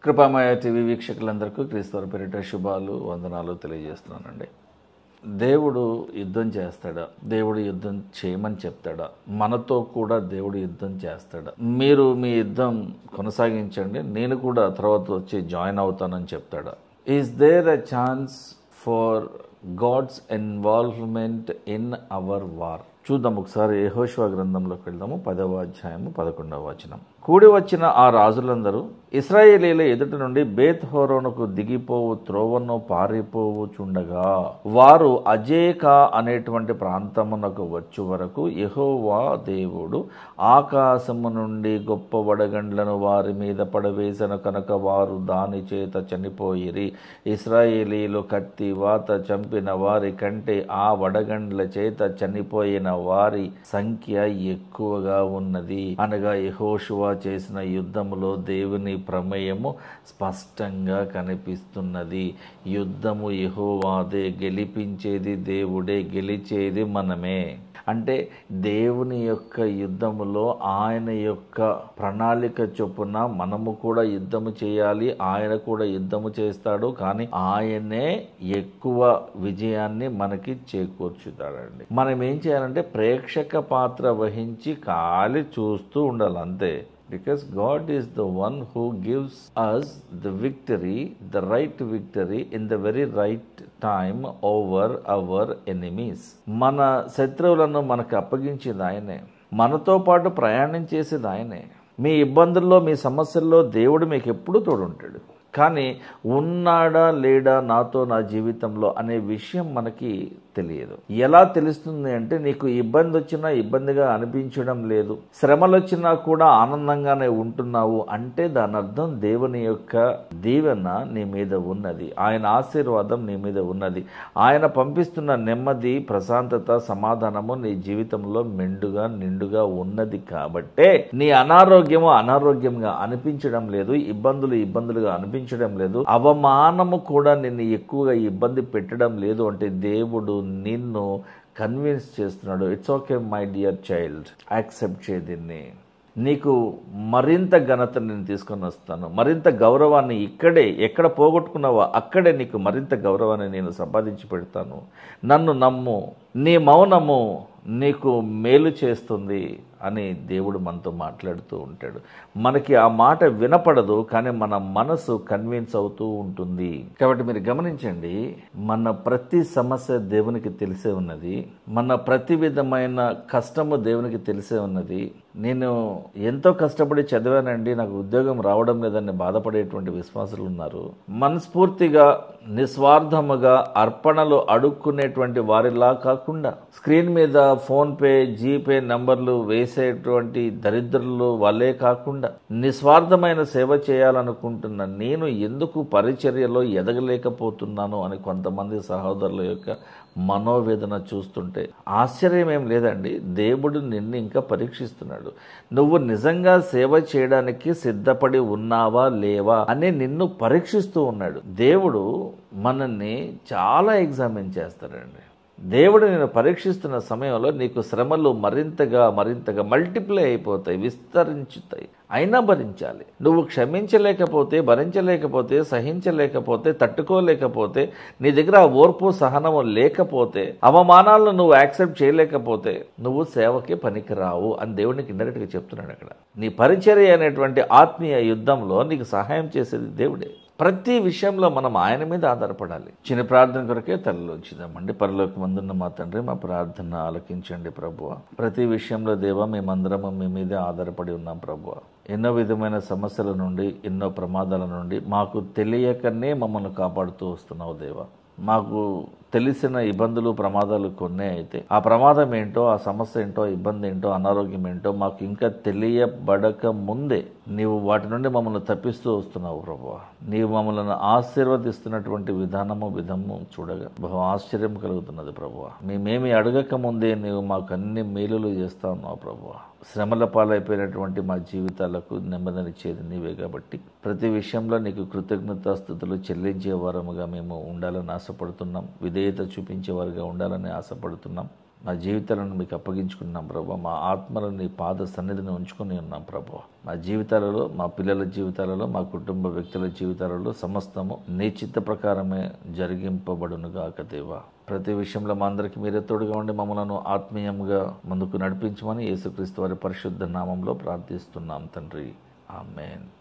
కృపామయ TV వీక్షకులందరికీ క్రీస్తు పేరిట శుభాలు వందనాలు తెలియజేస్తున్నానండి. దేవుడు యుద్ధం చేస్తాడా? దేవుడు యుద్ధం చేయమని చెప్తాడా? మనతో కూడా దేవుడు యుద్ధం చేస్తాడా? మీరు మీ యుద్ధం కొనసాగించండి, నేను కూడా తర్వాత వచ్చి జాయిన్ అవుతానని చెప్తాడా? Is there a chance for God's involvement in our war? చూద్దాం ఒకసారి యెహోషువ గ్రంథంలోకి వెళ్దాము. 10వ అధ్యాయము 11వ వచనం. కూడి వచ్చిన ఆ రాజులందరూ ఇశ్రాయేలీల ఎదుట నుండి బేత్ హోరోనుకు దిగిపోవు త్రోవను పారిపోవుచుండగా వారు అజేకా అనేటువంటి ప్రాంతమునకు వచ్చు వరకు యెహోవా దేవుడు ఆకాశము నుండి గొప్ప వడగండ్లను వారి మీద పడవేసిన కనుక వారు దాని చేత చనిపోయిరి. ఇశ్రాయేలీలు కత్తి వాత చంపిన వారి కంటే ఆ వడగండ్ల చేత చనిపోయిన వారి సంఖ్య ఎక్కువగా ఉన్నది. అనగా యెహోషువ చేసిన యుద్ధములో దేవుని ప్రమేయము స్పష్టంగా కనిపిస్తున్నది. యుద్ధము యెహోవాదే, గెలిపించేది దేవుడే, గెలిచేది మనమే. అంటే దేవుని యొక్క యుద్ధములో ఆయన యొక్క ప్రణాళిక చొప్పున మనము కూడా యుద్ధము చేయాలి, ఆయన కూడా యుద్ధము చేస్తాడు. కానీ ఆయనే ఎక్కువ విజయాన్ని మనకి చేకూర్చుతాడండి. మనం ఏం చేయాలంటే ప్రేక్షక పాత్ర వహించి ఖాళీ చూస్తూ ఉండాలి అంతే. Because God is the one who gives us the victory, the right victory in the very right time over our enemies. మన శత్రువులను మనకు అప్పగించేది ఆయనే, మనతో పాటు ప్రయాణం చేసేది ఆయనే. మీ ఇబ్బందుల్లో, మీ సమస్యల్లో దేవుడు మీకు ఎప్పుడూ తోడుంటాడు. కానీ ఉన్నాడా లేడా నాతో నా జీవితంలో అనే విషయం మనకి తెలియదు. ఎలా తెలుస్తుంది అంటే నీకు ఇబ్బంది వచ్చినా ఇబ్బందిగా అనిపించడం లేదు, శ్రమలు వచ్చినా కూడా ఆనందంగానే ఉంటున్నావు అంటే దాని అర్థం దేవుని యొక్క దీవెన నీ మీద ఉన్నది, ఆయన ఆశీర్వాదం నీ మీద ఉన్నది, ఆయన పంపిస్తున్న నెమ్మది, ప్రశాంతత, సమాధానము నీ జీవితంలో మెండుగా నిండుగా ఉన్నది. కాబట్టే నీ అనారోగ్యము అనారోగ్యంగా అనిపించడం లేదు, ఇబ్బందులుగా అనిపించడం లేదు, అవమానము కూడా నిన్ను ఎక్కువగా ఇబ్బంది పెట్టడం లేదు. అంటే దేవుడు నిన్ను కన్విన్స్ చేస్తున్నాడు. It's okay my dear child, accept చేయి దీన్ని. నీకు మరింత ఘనత నేను తీసుకొని వస్తాను, మరింత గౌరవాన్ని ఎక్కడ పోగొట్టుకున్నావో అక్కడే నీకు మరింత గౌరవాన్ని నేను సంపాదించి పెడతాను. నన్ను నమ్ము, నీ మౌనము నీకు మేలు చేస్తుంది అని దేవుడు మనతో మాట్లాడుతూ ఉంటాడు. మనకి ఆ మాట వినపడదు, కానీ మన మనసు కన్విన్స్ అవుతూ ఉంటుంది. కాబట్టి మీరు గమనించండి, మన ప్రతి సమస్య దేవునికి తెలిసే ఉన్నది, మన ప్రతి విధమైన కష్టము దేవునికి తెలిసే ఉన్నది. నేను ఎంతో కష్టపడి చదివానండి, నాకు ఉద్యోగం రావడం లేదని బాధపడేటువంటి విశ్వాసులు ఉన్నారు. మనస్ఫూర్తిగా నిస్వార్థముగా అర్పణలు అడుక్కునేటువంటి వారిలా కాకుండా స్క్రీన్ మీద ఫోన్పే, జీపే నంబర్లు వేసేటువంటి దరిద్రులు వాళ్ళే కాకుండా నిస్వార్థమైన సేవ చేయాలనుకుంటున్న నేను ఎందుకు పరిచర్యలో ఎదగలేకపోతున్నాను అని కొంతమంది సహోదరుల యొక్క మనోవేదన చూస్తుంటే ఆశ్చర్యం ఏం లేదండి. దేవుడు నిన్ను ఇంకా పరీక్షిస్తున్నాడు. నువ్వు నిజంగా సేవ చేయడానికి సిద్ధపడి ఉన్నావా లేవా అని నిన్ను పరీక్షిస్తూ ఉన్నాడు. దేవుడు మనల్ని చాలా ఎగ్జామిన్ చేస్తాడండి. దేవుడు నేను పరీక్షిస్తున్న సమయంలో నీకు శ్రమలు మరింతగా మల్టిప్లై అయిపోతాయి, విస్తరించుతాయి. అయినా భరించాలి. నువ్వు క్షమించలేకపోతే, భరించలేకపోతే, సహించలేకపోతే, తట్టుకోలేకపోతే, నీ దగ్గర ఓర్పు సహనము లేకపోతే, అవమానాలను నువ్వు యాక్సెప్ట్ చేయలేకపోతే నువ్వు సేవకి పనికిరావు అని దేవునికి ఇండైరెక్ట్గా చెప్తున్నాడు. అక్కడ నీ పరిచర్య అనేటువంటి ఆత్మీయ యుద్ధంలో నీకు సహాయం చేసేది దేవుడే. ప్రతి విషయంలో మనం ఆయన మీద ఆధారపడాలి. చిన్న ప్రార్థన కొరకే తలలోంచుదామండి. పరలోకమందున్న మా తండ్రి, మా ప్రార్థన ఆలకించండి ప్రభువా. ప్రతి విషయంలో దేవా మేమందరము మీ మీదే ఆధారపడి ఉన్నాం ప్రభువా. ఎన్నో విధమైన సమస్యల నుండి, ఎన్నో ప్రమాదాల నుండి మాకు తెలియకనే మమ్మల్ని కాపాడుతూ వస్తున్నావు దేవా. మాకు తెలిసిన ఇబ్బందులు, ప్రమాదాలు కొన్నే అయితే ఆ ప్రమాదం ఏంటో, ఆ సమస్య ఏంటో, ఇబ్బంది ఏంటో, అనారోగ్యం ఏంటో మాకు ఇంకా తెలియబడక ముందే నీవు వాటి నుండి మమ్మల్ని తప్పిస్తూ వస్తున్నావు ప్రభువా. నీవు మమ్మల్ని ఆశీర్వదిస్తున్నటువంటి విధము చూడగా బహు ఆశ్చర్యం కలుగుతున్నది ప్రభువా. మేమేమి అడగక ముందే నీవు మాకు అన్ని మేలులు చేస్తా ఉన్నావు ప్రభువా. శ్రమల పాలైపోయినటువంటి మా జీవితాలకు నెమ్మదినిచ్చేది నీవే. కాబట్టి ప్రతి విషయంలో నీకు కృతజ్ఞతాస్తుతులు చెల్లించే వారముగా మేము ఉండాలని ఆశపడుతున్నాం. విధేయత చూపించేవారుగా ఉండాలని ఆశపడుతున్నాం. మా జీవితాలను మీకు అప్పగించుకున్నాం ప్రభా. మా ఆత్మలను నీ పాద సన్నిధిని ఉంచుకొని ఉన్నాం ప్రభా. మా జీవితాలలో, మా పిల్లల జీవితాలలో, మా కుటుంబ వ్యక్తుల జీవితాలలో సమస్తము నీ చిత్త ప్రకారమే జరిగింపబడునుగాక దేవా. ప్రతి విషయంలో మా అందరికీ మీరే తోడుగా ఉండి మమ్మలను ఆత్మీయంగా ముందుకు నడిపించమని యేసుక్రీస్తు వారి పరిశుద్ధ నామంలో ప్రార్థిస్తున్నాం తండ్రి. ఆమేన్.